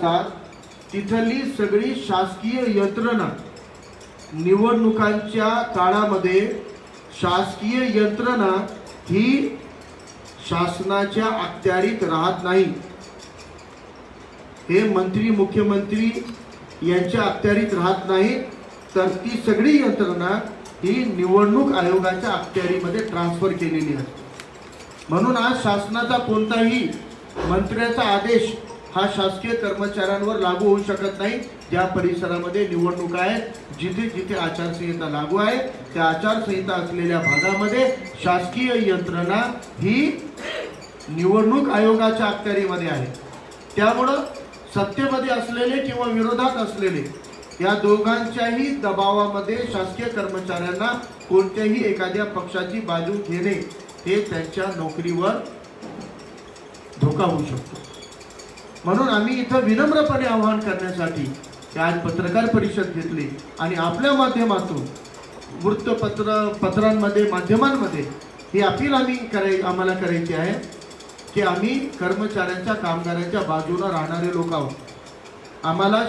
तिथली सगळी शासकीय यंत्रणा निवडणुकांच्या काळामध्ये शासकीय यंत्रणा ही शासनाच्या अखत्यारीत राहत नाही। हे मंत्री मुख्यमंत्री यांच्या अखत्यारीत राहत नाही, तर ती सगळी यंत्रणा ही निवडणूक आयोगाच्या अखत्यारीमध्ये ट्रान्सफर केलेली आहे। म्हणून आज शासनाचा कोणताही मंत्र्याचा आदेश हा शासकीय कर्मचाऱ्यांवर लागू होऊ शकत नाही। ज्या परिसरामध्ये निवडणूक आहे, जिथे जिथे आचारसंहिता लागू आहे, त्या आचारसंहिता असलेल्या भागामध्ये शासकीय यंत्रणा ही निवडणूक आयोगाच्या अखत्यारीमध्ये आहे। त्यामुळे सत्तेमध्ये असलेले किंवा विरोधात असलेले या दोघांच्याही दबावामध्ये शासकीय कर्मचाऱ्यांना कोणत्याही एखाद्या पक्षाची बाजू घेणे हे त्यांच्या नोकरीवर धोका होऊ शकतो। म्हणून आम्ही इथं विनम्रपणे आवाहन करण्यासाठी आज पत्रकार परिषद घेतली आणि आपल्या माध्यमातून पत्रांमध्ये माध्यमांमध्ये ही अपील आम्हाला करायची आहे की आम्ही कर्मचाऱ्यांच्या कामगारांच्या बाजूला राहणारे लोक आहोत। आम्हाला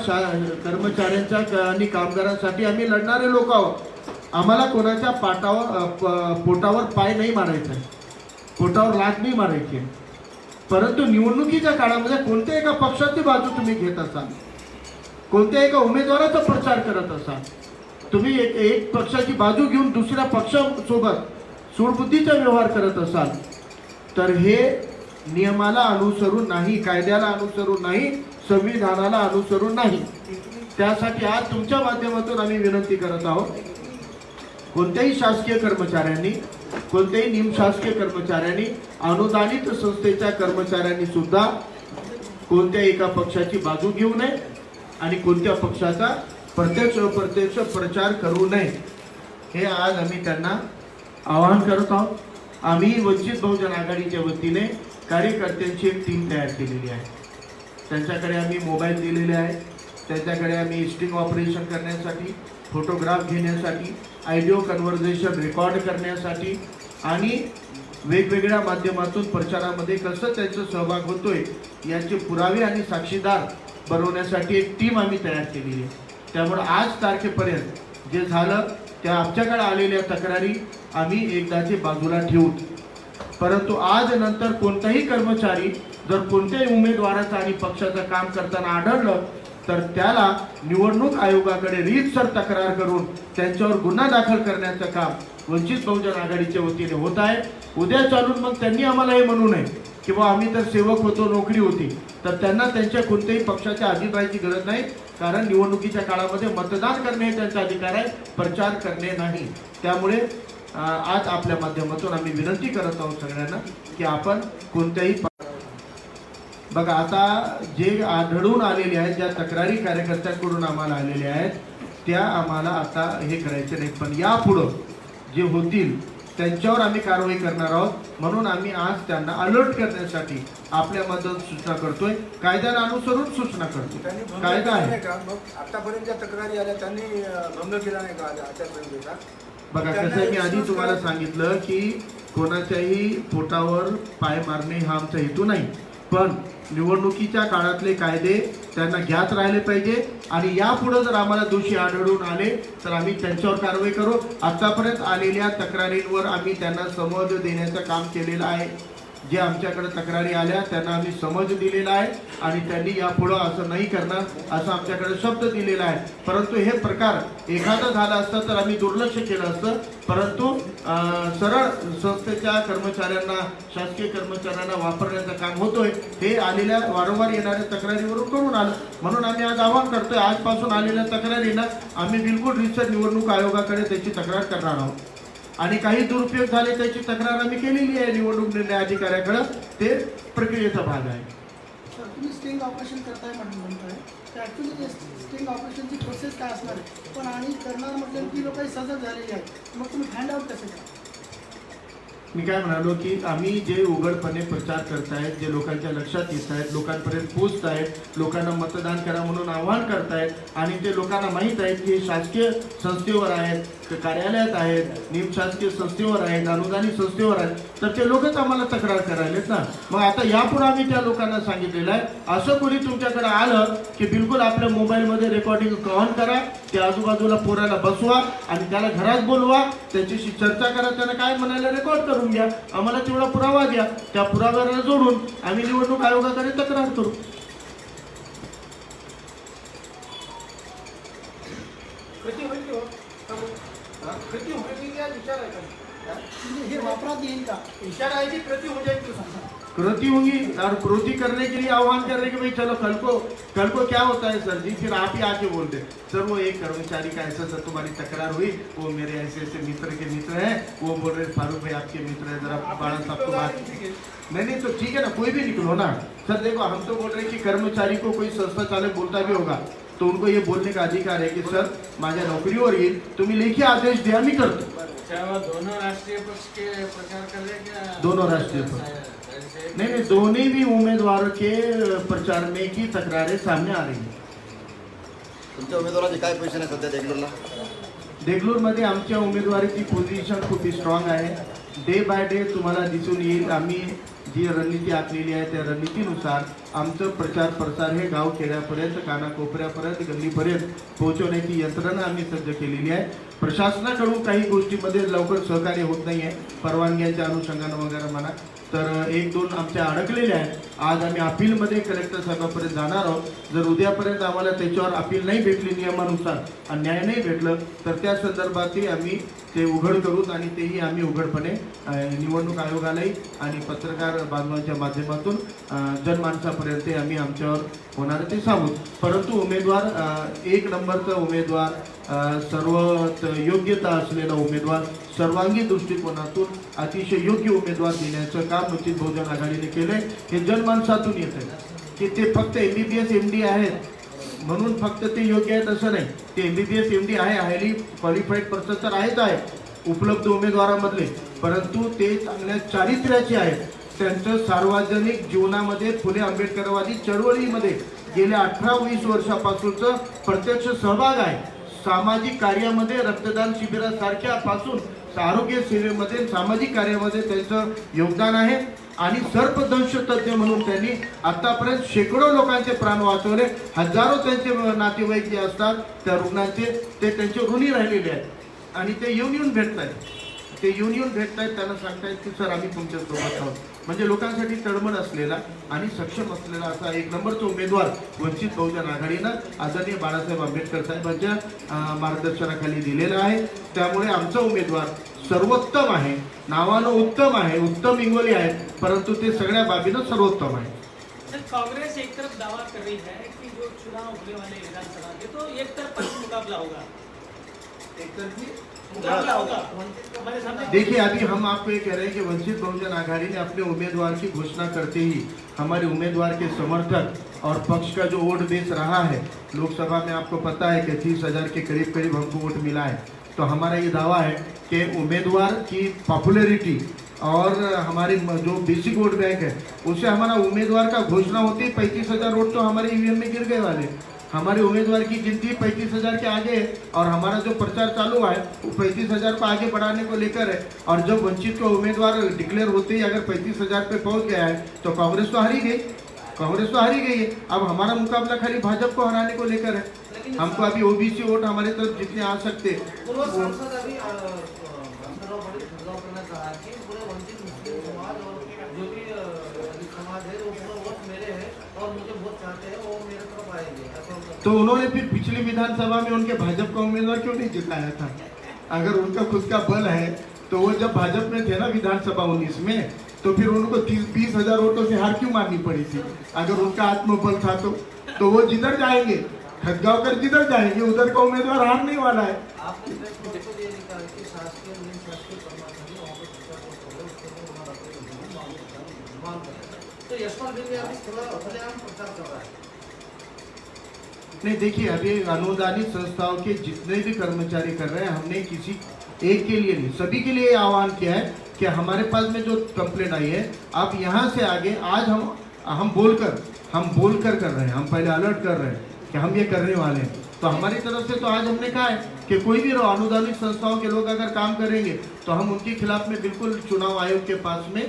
कर्मचाऱ्यांच्या आणि कामगारांसाठी आम्ही लढणारे लोक आहोत। आम्हाला कोणाच्या पोटावर पाय नाही मारायचा आहे, पोटावर लाथ नाही मारायची आहे। परंतु निवडणुकीच्या काळामध्ये कोणत्या एका पक्षाची बाजू तुम्ही घेत असाल, कोणत्या एका उमेदवाराचा प्रचार करत असाल, तुम्ही एक पक्षाची बाजू घेऊन दुसऱ्या पक्षासोबत सूडबुद्धीचा व्यवहार करत असाल, तर हे नियमाला अनुसरून नाही, कायद्याला अनुसरून नाही, संविधानाला अनुसरून नाही। त्यासाठी आज तुमच्या माध्यमातून आम्ही विनंती करत आहोत, कोणत्याही शासकीय कर्मचाऱ्यांनी, कोणत्याही निमशासकीय कर्मचाऱ्यांनी, अनुदानित संस्थेच्या कर्मचाऱ्यांनी सुद्धा कोणत्या एका पक्षाची बाजू घेऊ नये आणि कोणत्या पक्षाचा प्रत्यक्ष अप्रत्यक्ष प्रचार करू नये, हे आज आम्ही त्यांना आवाहन करत आहोत। आम्ही वंचित बहुजन आघाडीच्या वतीने कार्यकर्त्यांची एक टीम तयार केलेली आहे। त्यांच्याकडे आम्ही मोबाईल दिलेले आहे, त्यांच्याकडे आम्ही स्टिंग ऑपरेशन करण्यासाठी, फोटोग्राफ घेण्यासाठी, ऑडिओ कन्व्हर्सेशन रेकॉर्ड करण्यासाठी आणि वेगवेगळ्या माध्यमातून प्रचारामध्ये कसं त्यांचा सहभाग होतोय याचे पुरावे आणि साक्षीदार बनवण्यासाठी एक टीम आम्ही तयार केलेली आहे। त्यामुळे आज तारखेपर्यंत जे झालं त्या आमच्याकडे आलेल्या तक्रारी आम्ही एकदाचे बाजूला ठेवू। परंतु आज नंतर कोणताही कर्मचारी जर कोणत्याही उमेदवाराचं आणि पक्षाचं काम करताना आढळलं तर त्याला निवडणूक आयोगाकडे रीतसर तक्रार करून त्यांच्यावर गुन्हा दाखल करण्याचं काम वंचित बहुजन आघाडीच्या वतीने होत आहे। उद्या चालून मग त्यांनी आम्हाला हे म्हणू नये की बा आम्ही तर सेवक होतो, नोकरी होती, तर त्यांना त्यांच्या कोणत्याही पक्षाच्या अधीन गरज नाही, कारण निवडणुकीच्या काळामध्ये मतदान करणे हे त्यांचा अधिकार आहे, प्रचार करणे नाही। त्यामुळे आज आपल्या माध्यमातून आम्ही विनंती करत आहोत सगळ्यांना की आपण कोणत्याही बघा, आता जे आढळून आलेले आहेत, ज्या तक्रारी कार्यकर्त्यांकडून आम्हाला आलेल्या आहेत त्या आम्हाला आता हे करायचे नाहीत, पण यापुढं जे होतील त्यांच्यावर आम्ही कारवाई करणार आहोत। म्हणून आम्ही आज त्यांना अलर्ट करण्यासाठी आपल्या मदत सूचना करतोय, कायद्याला अनुसरून सूचना करतो। कायदा आहे आतापर्यंत ज्या तक्रारी आल्या त्यांनी भंग केला नाही का आचारसंहितेचा? बघा, कसं आहे, मी आधी तुम्हाला सांगितलं की कोणाच्याही पोटावर पाय मारणे हा आमचा हेतू नाही, पण निवडणुकीच्या काळातले कायदे त्यांना ज्ञात राहिले पाहिजे आणि यापुढे जर आम्हाला दोषी आढळून आले तर आम्ही त्यांच्यावर कारवाई करू। आतापर्यंत आलेल्या तक्रारींवर आम्ही त्यांना समज देण्याचं काम केलेलं आहे। जे आमच्याकडे तक्रारी आल्या त्यांना आम्ही समज दिलेला आहे आणि त्यांनी यापुढे असं नाही करणार असं आमच्याकडे शब्द दिलेला आहे। परंतु हे प्रकार एखादा झाला असता तर आम्ही दुर्लक्ष केलं असतं, परंतु सरळ संस्थेच्या कर्मचाऱ्यांना, शासकीय कर्मचाऱ्यांना वापरण्याचं काम होतोय, हे आलेल्या वारंवार येणाऱ्या तक्रारीवरून करून आलं। म्हणून आम्ही आज आवाहन करतोय, आजपासून आलेल्या तक्रारींना आम्ही बिलकुल रीतसर निवडणूक आयोगाकडे त्याची तक्रार करणार आहोत आणि काही दुरुपयोग झाले त्याची तक्रार आम्ही केलेली आहे निवडणूक निर्णय अधिकाऱ्याकडे, ते प्रक्रियेचा भाग आहे। तुम्ही स्टिंग ऑपरेशन करताय म्हणताय, तर ॲक्च्युली स्टिंग ऑपरेशनची प्रोसेस काय असणार आहे, पण आणि करणार म्हटलं की लोकांनी सजग झालेली आहेत, मग तुम्ही हँड आउट कसे करा? मी काय म्हणालो की आम्ही जे उघडपणे प्रचार करतायत, जे लोकांच्या लक्षात येत आहेत, लोकांपर्यंत पोहोचत आहेत, लोकांना मतदान करा म्हणून आवाहन करतायत आणि ते लोकांना माहीत आहे की शासकीय संस्थेवर आहेत, कार्यालयात आहेत, निमशासकीय संस्थेवर आहेत, अनुदानित संस्थेवर आहेत, तर ते लोकच आम्हाला तक्रार करायलेत ना. मग आता यापुढे आम्ही त्या लोकांना सांगितलेलं आहे, असं कोणी तुमच्याकडे आलं की बिलकुल आपल्या मोबाईलमध्ये रेकॉर्डिंग ऑन करा, त्या आजूबाजूला पोराला बसवा आणि त्याला घरात बोलवा, त्याच्याशी चर्चा करा, त्याला काय म्हणायला रेकॉर्ड करून घ्या, आम्हाला तेवढा पुरावा द्या, त्या पुराव्याला जोडून आम्ही निवडणूक आयोगाकडे तक्रार करू. कृती होईल की हो? कृती होईल की विचार आहे का? म्हणजे हे वापरात येईल का? इशारा है कि कृति हो जाएगी तो सांगा. कृति होंगी और कृति करने के लिए आह्वान कर रहे हैं कि भाई चलो कल को क्या होता है सर जी, फिर आप ही आके बोलते सर वो एक कर्मचारी का ऐसा सर तुम्हारी तकरार हुई, वो मेरे ऐसे ऐसे मित्र के मित्र हैं, वो बोल रहे फारूक भाई आपके मित्र हैं, जरा बाड़ा साहब को बात. नहीं तो ठीक है ना, कोई भी निकलो ना सर. देखो हम तो बोल रहे हैं कि कर्मचारी को कोई संस्था चालक बोलता भी होगा तो उनको ये बोलने का अधिकार है कि सर माझ्या नोकरीवर येईल, तुम्ही लेखी आदेश द्या, मी करतो. दोनों राष्ट्रीय पक्ष के प्रचार कर रहे क्या? दोनों राष्ट्रीय पक्ष नहीं, दोनों भी उम्मीदवारों के प्रचार में की तक्रारें सामने आ रही हैं. तुमच्या उमेदवाराची काय पोझिशन आहे सध्या देगलूरला? देगलूरमध्ये आमच्या उमेदवारीची पोझिशन खूप स्ट्रॉंग आहे. डे बाय डे तुम्हाला दिसून येईल आम्ही जी रणनीती आखलेली आहे त्या रणनीतीनुसार आमचं प्रचार प्रसार हे गाव खेड्यापर्यंत, कानाकोपऱ्यापर्यंत, गल्लीपर्यंत पोहोचवण्याची यंत्रणा आम्ही सज्ज केलेली आहे. प्रशासनाकडून काही गोष्टीमध्ये लवकर सहकार्य होत नाही आहे, परवानग्यांच्या अनुषंगानं वगैरे म्हणा, तर एक दोन आमच्या अडकलेल्या आहेत. आज आम्ही अपीलमध्ये कलेक्टर साहेबांपर्यंत जाणार आहोत. जर उद्यापर्यंत आम्हाला त्याच्यावर अपील नाही भेटली नियमानुसार आणि न्याय नाही भेटलं तर त्या संदर्भातही आम्ही ते उघड करू आणि तेही आम्ही उघडपणे निवडणूक आयोगालाही आणि पत्रकार बांधवांच्या माध्यमातून जनमानसापर्यंत आम्ही आमच्यावर होणारं ते सांगू. परंतु उमेदवार एक नंबरचा उमेदवार, सर्वात योग्यता असलेला उमेदवार, सर्वांगीण दृष्टिकोनातून अतिशय योग्य उमेदवार देण्याचं काम वंचित बहुजन आघाडीने केलंय. हे जनमानसातून येत आहे की ते फक्त MBBS MD आहेत म्हणून फक्त ते योग्य आहेत असं नाही. ते MBBS MD आहे, हायली क्वालिफाईड पर्सन तर आहे उपलब्ध उमेदवारामधले, परंतु ते चांगल्या चारित्र्याचे आहेत. त्यांचं सार्वजनिक जीवनामध्ये फुले आंबेडकरवादी चळवळीमध्ये गेल्या 18-20 वर्षापासूनचं प्रत्यक्ष सहभाग आहे. सामाजिक कार्यामध्ये, रक्तदान शिबिरासारख्यापासून आरोग्य सेवेमध्ये, सामाजिक कार्यामध्ये त्यांचं योगदान आहे आणि सर्पदंश तज्ज्ञ म्हणून त्यांनी आतापर्यंत शेकडो लोकांचे प्राण वाचवले. हजारो त्यांचे नातेवाईक जे असतात त्या रुग्णांचे ते त्यांचे ऋणी राहिलेले आहेत आणि ते येऊन भेटत आहेत. त्यांना सांगतायत की सर आम्ही तुमच्या सोबत आहोत. म्हणजे लोकांसाठी तळमळ असलेला आणि सक्षम असलेला असा एक नंबरचा उमेदवार वंचित बहुजन आघाडीनं आदरणीय बाळासाहेब आंबेडकर साहेबांच्या मार्गदर्शनाखाली दिलेला आहे. त्यामुळे आमचा उमेदवार सर्वोत्तम आहे, नावानं उत्तम आहे, उत्तम इंगोली आहे, परंतु ते सगळ्या बाबीनं सर्वोत्तम आहे. सर, कांग्रेस एक तरफ दावा कर रही है कि जो चुनाव होने वाले विधानसभा के तो एक तरफा मुकाबला होगा, एक तरफी मुकाबला होगा हमारे सामने. देखिए अभी हम आपको ये कह रहे हैं कि वंचित बहुजन आघाड़ी ने अपने उम्मीदवार की घोषणा करते ही हमारे उम्मीदवार के समर्थक और पक्ष का जो वोट बेस रहा है लोकसभा में आपको पता है कि 30,000 के करीब हमको वोट मिला है. तो हमारा ये दावा है कि उम्मीदवार की पॉपुलैरिटी और हमारे जो बेसिक वोट बैंक है उससे हमारा उम्मीदवार का घोषणा होती है 35,000 वोट तो हमारे EVM में गिर गए वाले. हमारे उम्मीदवार की गिनती 35,000 के आगे है और हमारा जो प्रचार चालू है वो 35,000 को आगे बढ़ाने को लेकर है. और जब वंचित का उम्मीदवार डिक्लेयर होते ही अगर 35,000 पे पहुंच गया है तो कांग्रेस तो हारी गई है. अब हमारा मुकाबला खाली भाजपा को हराने को लेकर है. हमको अभी OBC वोट हमारे तरफ जितने आ सकते पूर्व सांसद अभी भास्करराव पाटील खडगावकर ने कहा कि पूरे वंचित मुस्लिम समाज और जो भी समाज है वो पूरा वोट मेरे है और मुझे वोट चाहते हैं वो मेरे तरफ आएंगे. तो उन्होंने फिर पिछली विधानसभा में उनके भाजपा का उम्मीदवार क्यों नहीं जिताया था? अगर उनका खुद का बल है तो वो जब भाजपा में थे ना विधानसभा 19 में तो फिर उनको 30-20,000 वोटों से हार क्यों माननी पड़ी थी? अगर उनका आत्मबल था तो वो जिधर जाएंगे, खडगावकर जिधर जाएंगे उधर का उम्मीदवार हारने वाला है. आपने प्रेस में ये लिखा है कि शासकीय निजी शासकीय कर्मचारी वहाँ पर प्रचार करते हैं, उसके लिए उन्होंने अपने मांग करें. तो यशपाल भी अभी थोड़ा खुलेआम प्रचार कर रहा है. नहीं देखिए अभी अनुदानित संस्थाओं के जितने भी कर्मचारी कर रहे हैं हमने किसी एक के लिए नहीं सभी के लिए आह्वान किया है कि हमारे पास में जो कंप्लेंट आई है आप यहाँ से आगे आज हम बोलकर कर रहे हैं. हम पहले अलर्ट कर रहे हैं कि हम ये करने वाले हैं. तो हमारी तरफ से तो आज हमने कहा है कि कोई भी अनुदानित संस्थाओं के लोग अगर काम करेंगे तो हम उनके खिलाफ में बिल्कुल चुनाव आयोग के पास में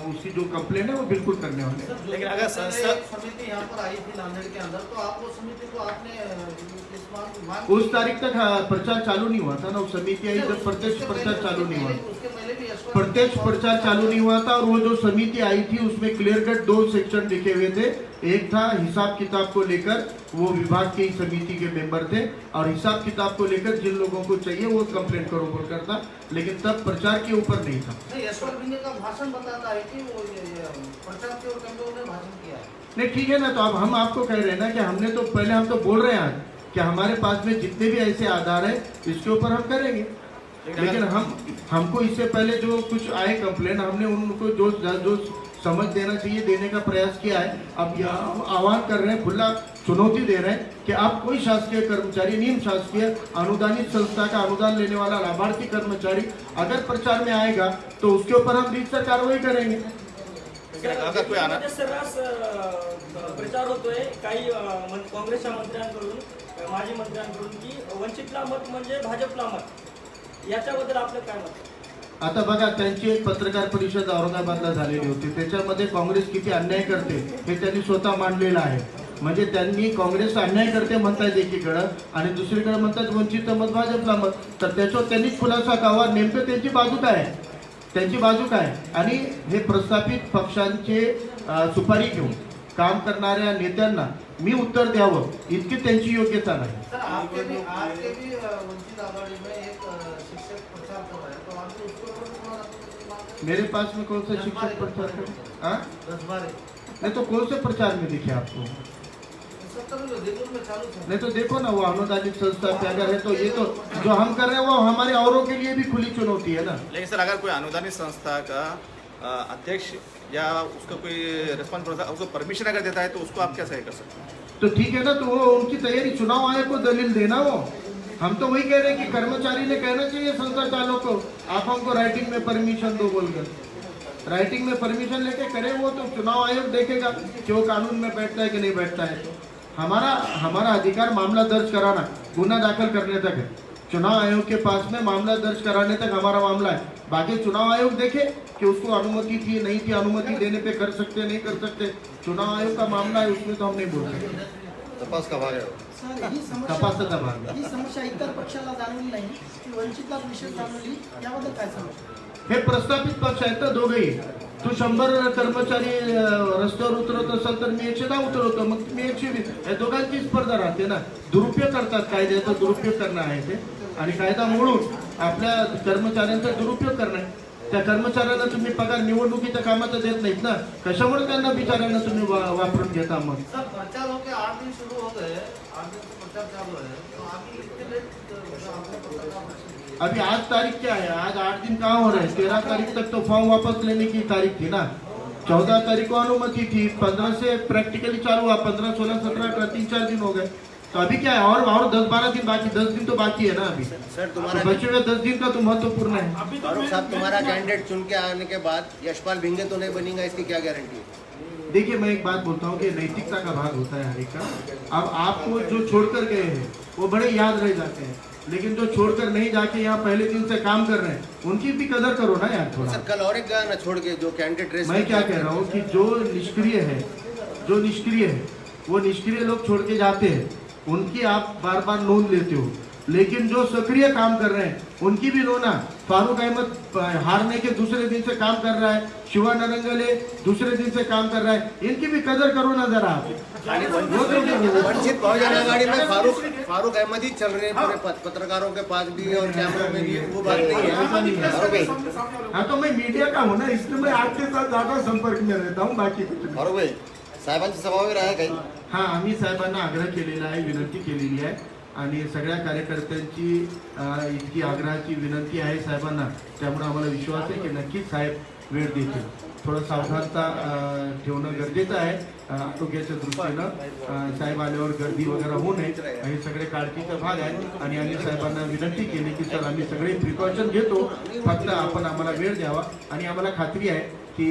उसकी जो कंप्लेंट है वो बिल्कुल करने वाले हैं। लेकिन अगर संस्था एक समिति यहाँ पर आई थी नांदेड़ के अंदर, तो आप वो समिति को आपने इस बात मांग उस तारीख तक प्रचार चालू नहीं हुआ था ना, उस समिति आई जब प्रत्यक्ष प्रचार चालू नहीं हुआ, उसके पहले भी प्रत्यक्ष प्रचार चालू नहीं हुआ था। और वो जो समिति आई थी उसमें क्लियर कट 2 सेक्शन लिखे हुए थे। एक था हिसाब किताब को लेकर, वो विभाग की समिति के मेंबर थे, और हिसाब किताब को लेकर जिन लोगों को चाहिए वो कंप्लेंट करो बोल करता, लेकिन तब प्रचार के ऊपर नहीं था। यशवंत भिंगे का भाषण बताता है कि वो प्रचार के ओर उन्होंने भाषण किया है। नहीं ठीक है ना, तो अब हम आपको कह रहे हैं ना कि हमने तो पहले हम तो बोल रहे हैं आज कि हमारे पास में जितने भी ऐसे आधार है इसके ऊपर हम करेंगे, लेकिन हमको इससे पहले जो कुछ आए कंप्लेन हमने उनको जो समझ देना चाहिए देने का प्रयास किया है। अब यह आह्वान कर रहे हैं, खुला चुनौती दे रहे हैं कि आप कोई शासकीय कर्मचारी, नियम शासकीय अनुदानित संस्था का अनुदान लेने वाला लाभार्थी कर्मचारी अगर प्रचार में आएगा तो उसके ऊपर हम रीतसर कार्रवाई करेंगे। अगर कोई आना सर्रास प्रचार होतोय काही काँग्रेसच्या मंत्र्यांकडून, माजी मंत्र्यांकडून की वंचितला मत म्हणजे भाजपला मत, याच्याबद्दल आपलं काय मत? आता बघा, त्यांची एक पत्रकार परिषद औरंगाबादला झालेली होती, त्याच्यामध्ये काँग्रेस किती अन्याय करते हे त्यांनी स्वतः मांडलेलं आहे। म्हणजे त्यांनी काँग्रेस अन्याय करते म्हणतायत एकीकडं आणि दुसरीकडे म्हणतात वंचित मत भाजपला मत, तर त्याच्यावर त्यांनीच खुलासा करावा नेमकं त्यांची बाजू काय आहे, त्यांची बाजू काय। आणि हे प्रस्थापित पक्षांचे सुपारी घेऊन काम करणाऱ्या नेत्यांना मी उत्तर द्यावं इतकी त्यांची योग्यता नाही। सर आपके भी वंचित आघाड़ी में एक शिक्षक प्रचार कर रहा है, तो आपने उसको मेरे पास में कौन सा शिक्षक प्रचार कर, हाँ 10-12 नहीं तो कौन से प्रचार में दिखे आपको? देखो में चालू है। नहीं तो देखो ना, वो अनुदानित संस्था पे अगर है तो ये तो जो हम कर रहे हैं वो हमारे औरों के लिए भी खुली चुनौती है ना। लेकिन सर अगर कोई अनुदानित संस्था का अध्यक्ष या उसका कोई रिस्पॉन्सिबल उसको परमिशन अगर देता है तो उसको आप कैसे कर सकते हैं? तो ठीक है ना, तो वो उनकी तैयारी, चुनाव आयोग को दलील देना। वो हम तो वही कह रहे हैं कि कर्मचारी ने कहना चाहिए संस्था चालक को आप हमको राइटिंग में परमिशन दो बोलकर, राइटिंग में परमिशन लेके करे वो, तो चुनाव आयोग देखेगा कि वो कानून में बैठता है कि नहीं बैठता है। तो हमारा अधिकार मामला दर्ज कराना, गुना दाखिल करने तक है। चुनाव आयोग के पास में मामला दर्ज कराने तक हमारा मामला है। बाकी चुनाव आयोग देखे कि उसको अनुमति थी नहीं थी, अनुमति देने पे कर सकते नहीं कर सकते, चुनाव आयोग का मामला है, उसमें तो हम नहीं बोल सकते। तपास का भाग है वो। सर ही तपासाचा भाग आहे। ही समस्या इतर पक्षाला जाणवली नाही की वंचितला विशेष जाणवली, याबद्दल काय सांगू? हे प्रस्थापित पक्ष आहेत तर दोघेही। तू 100 कर्मचारी रस्त्यावर उतरवत असेल तर मी 110 उतरवतो, मग मी 120, या दोघांची स्पर्धा राहते ना। दुरुपयोग करतात, कायद्याचा दुरुपयोग करणं आहे ते, आणि कायदा मोडून आपल्या कर्मचाऱ्यांचा दुरुपयोग करणं आहे। त्या कर्मचाऱ्यांना तुम्ही पगार निवडणुकीच्या कामाचा देत नाहीत ना, कशामुळे त्यांना बिचाऱ्यांना तुम्ही वापरून घेता? मग सर प्रचार होके 8 दिन शुरू हो गए, 8 दिन से प्रचार चालू है, तो अभी इतने लेट अभी आज तारीख क्या है? आज 8 दिन कहाँ हो रहे हैं? 13 तारीख तक तो फॉर्म वापस लेने की तारीख थी ना। 14 तारीख को अनुमति थी, 15 से प्रैक्टिकली चालू हुआ, 15, 16, 17, 18 3-4 दिन हो गए। तो अभी क्या है? और 10-12 दिन बाकी, 10 दिन तो बाकी है ना अभी। सर तो बचे हुए 10 दिन का तो महत्वपूर्ण है। फारूक साहब, तुम्हारा कैंडिडेट चुन के आने के बाद यशपाल भिंगे तो नहीं बनेगा, इसकी क्या गारंटी है? देखिए, मैं एक बात बोलता हूँ कि नैतिकता का भाग होता है हर एक का। अब आपको जो छोड़कर गए हैं वो बड़े याद रह जाते हैं, लेकिन जो छोड़कर नहीं जाके यहाँ पहले दिन से काम कर रहे हैं उनकी भी कदर करो ना यार थोड़ा। सर कल और एक गाना छोड़ के जो कैंडिडेट रेस, मैं क्या कह रहा हूँ कि जो निष्क्रिय है वो निष्क्रिय लोग छोड़ के जाते हैं, उनकी आप बार बार नोंद लेते हो, लेकिन जो सक्रिय काम कर रहे हैं उनकी भी लो ना। फारूक अहमद हारने के दूसरे दिन से काम कर रहा है, शिवा नरंगले दूसरे दिन से काम कर रहा है, इनकी भी कदर करो ना जरा आप। वंचित बहुजन आघाड़ी में फारूक अहमद ही चल रहे हैं पूरे पत्रकारों के पास भी और कैमरों में भी, वो बात नहीं है। फारूक भाई, हाँ तो मैं मीडिया का हूँ ना, इसलिए मैं आपके साथ ज्यादा संपर्क में रहता हूँ, बाकी कुछ नहीं। फारूक भाई, साहेबांची सभा वगैरे आहे काही? हां, आम्ही साहेबांना आग्रह केलेला आहे, विनंती केलेली आहे, आणि सगळ्या कार्यकर्त्यांची इतकी आग्रहाची विनंती आहे साहेबांना, त्यामुळे आम्हाला विश्वास आहे की नक्कीच साहेब वेळ देतील। थोडं सावधानता ठेवणं गरजेचं आहे आरोग्याच्या दृष्टीनं। साहेब आल्यावर गर्दी वगैरे होऊ नये, हे सगळे काळजीचा भाग आहे, आणि आम्ही साहेबांना विनंती केली की सर आम्ही सगळे प्रिकॉशन घेतो, फक्त आपण आम्हाला वेळ द्यावा, आणि आम्हाला खात्री आहे की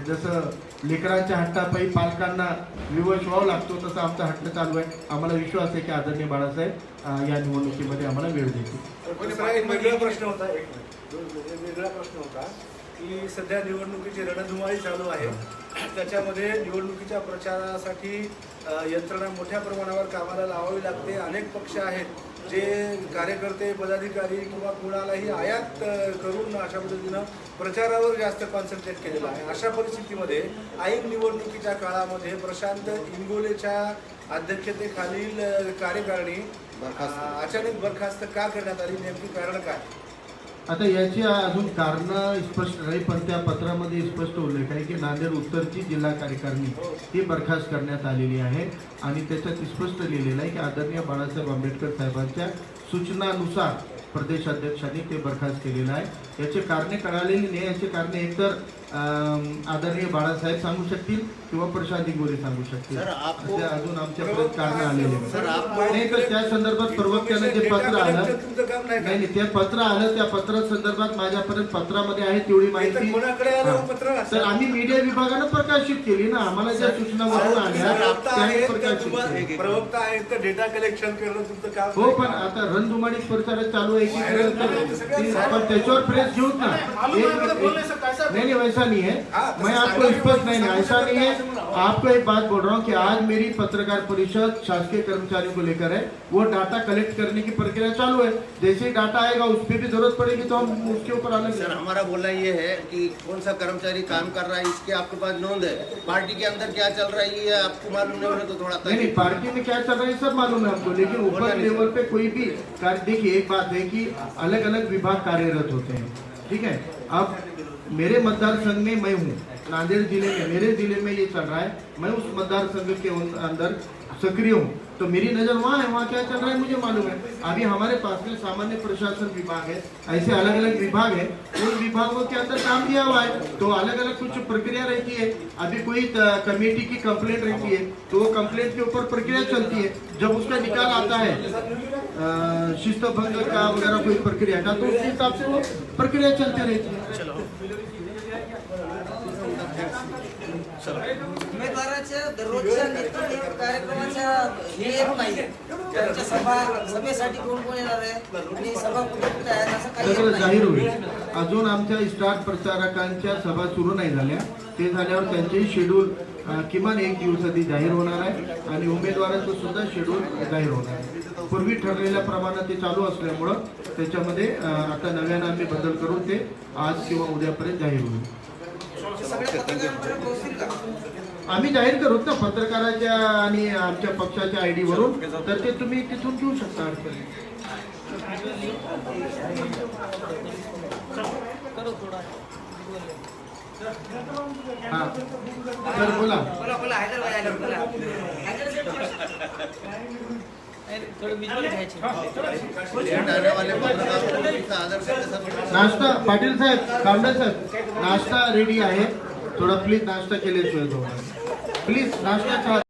जसं लेकरांच्या हट्टापायी पालकांना विवश व्हावं लागतो तसं आमचा हट्ट चालू आहे. आम्हाला विश्वास आहे की आदरणीय बाळासाहेब या निवडणुकीमध्ये आम्हाला वेळ देतील. पण साहेब, एक वेगळा प्रश्न होता वेगळा प्रश्न होता की सध्या निवडणुकीची रणधुमाळी चालू आहे. त्याच्यामध्ये निवडणुकीच्या प्रचारासाठी यंत्रणा मोठ्या प्रमाणावर कामाला लावावी लागते. अनेक पक्ष आहेत जे कार्यकर्ते पदाधिकारी किंवा कुणालाही आयात करून अशा पद्धतीनं प्रचारावर जास्त कॉन्सन्ट्रेट केलेलं आहे. अशा परिस्थितीमध्ये ऐन निवडणुकीच्या काळामध्ये प्रशांत इंगोलेच्या अध्यक्षतेखालील कार्यकारिणी अचानक बरखास्त का करण्यात आली, नेमकी कारण काय? आता याची अजून कारण स्पष्ट नाही, पण त्या पत्रामध्ये स्पष्ट उल्लेख आहे की नांदेड उत्तरची जिल्हा कार्यकारिणी ही बरखास्त करण्यात आलेली आहे आणि त्याच्यात स्पष्ट लिहिलेलं आहे की आदरणीय बाळासाहेब आंबेडकर साहेबांच्या सूचनानुसार प्रदेशाध्यक्षांनी ते बरखास्त केलेलं आहे. याचे कारणे कळालेली नाही. याचे कारणे एकतर आदरणीय बाळासाहेब सांगू शकतील किंवा प्रशांत इंगोले सांगू शकतील. असे अजून आमच्यापर्यंत कारण आलेले नाही. तर त्या संदर्भात प्रवक्त्यानं जे पत्र आलं नाही ते पत्र आलं, त्या पत्रा संदर्भात माझ्यापर्यंत पत्रामध्ये आहे तेवढी माहिती. तर आम्ही मीडिया विभागानं प्रकाशित केली ना, आम्हाला ज्या सूचना वरून आल्या त्याने प्रकाशित केली. प्रवक्ता आहेत तर डेटा कलेक्शन करणं तुमचं काम हो, पण आता रणधुमाळी प्रचार चालू आहे की आपण त्याच्यावर प्रेस घेऊत ना. नहीं वैसा नहीं है. मैं आपको स्पष्ट नहीं ऐसा नहीं है. आपको एक बात बोल रहा हूँ कि आज मेरी पत्रकार परिषद शासकीय कर्मचारियों को लेकर है. वो डाटा कलेक्ट करने की प्रक्रिया चालू है. जैसे ही डाटा आएगा उस पर भी जरूरत पड़ेगी तो हम उसके ऊपर अलग. सर, हमारा बोलना ये है कि कौन सा कर्मचारी काम कर रहा है इसके आपके पास नोंद है. पार्टी के अंदर क्या चल रहा है ये आपको मालूम नहीं होने तो थोड़ा नहीं, पार्टी में क्या चल रहा है सब मालूम है हमको, लेकिन ऊपर लेवल पे कोई भी कार्य. देखिए एक बात है कि अलग अलग विभाग कार्यरत होते हैं, ठीक है. अब मेरे मतदार संघ में मैं हूँ, नांदेड़ जिले में मेरे जिले में ये चल रहा है, मैं उस मतदार संघ के अंदर सक्रिय हूँ, तो मेरी नज़र वहाँ है. वहाँ क्या चल रहा है मुझे मालूम है. अभी हमारे पास में सामान्य प्रशासन विभाग है, ऐसे अलग अलग विभाग है. उन विभागों के अंदर काम दिया हुआ है तो अलग अलग कुछ प्रक्रिया रहती है. अभी कोई कमेटी की कंप्लेंट रहती है तो वो कंप्लेंट के ऊपर प्रक्रिया चलती है. जब उसका निकाल आता है शिस्त भंग का वगैरह कोई प्रक्रिया का, तो उस हिसाब से वो प्रक्रिया चलती रहती है. उमेदवाराच्या दररोजच्या नित्य कार्यक्रमाच्या हे एक नाही. त्यांच्या सभेसाठी कोण कोण येणार आहे आणि सभा कुठे कुठे आहे असं काही सगळं नाही. जाहीर होईल. अजून आमच्या स्टार प्रचारकांच्या सभा सुरू नाही झाल्या. ते झाल्यावर त्यांचेही शेड्यूल किमान एक दिवस आधी जाहीर होणार आहे आणि उमेदवारांचं सुद्धा शेड्यूल जाहीर होणार आहे. पूर्वी ठरलेल्या प्रमाणात ते चालू असल्यामुळं त्याच्यामध्ये आता नव्यानं आम्ही बदल करून ते आज किंवा उद्यापर्यंत जाहीर होईल. सगळ्या पत्रकारांपर्यंत पोहोचतील का? आम्ही जाहीर करू ना पत्रकाराच्या आणि आमच्या पक्षाच्या ID वरून, तर ते तुम्ही तिथून घेऊ शकता. हा तर बोला. बोला हैदराबाद बोला. थोडं विज्युअल घ्यायचे. आने वाले पत्रकारों को इसका आदर करके सब नाश्ता पाटील साहेब, कामडे साहेब, नाश्ता रेडी आहे. थोडा प्लीज नाश्ता केल्याशिवाय जाऊ. प्लीज नाश्ता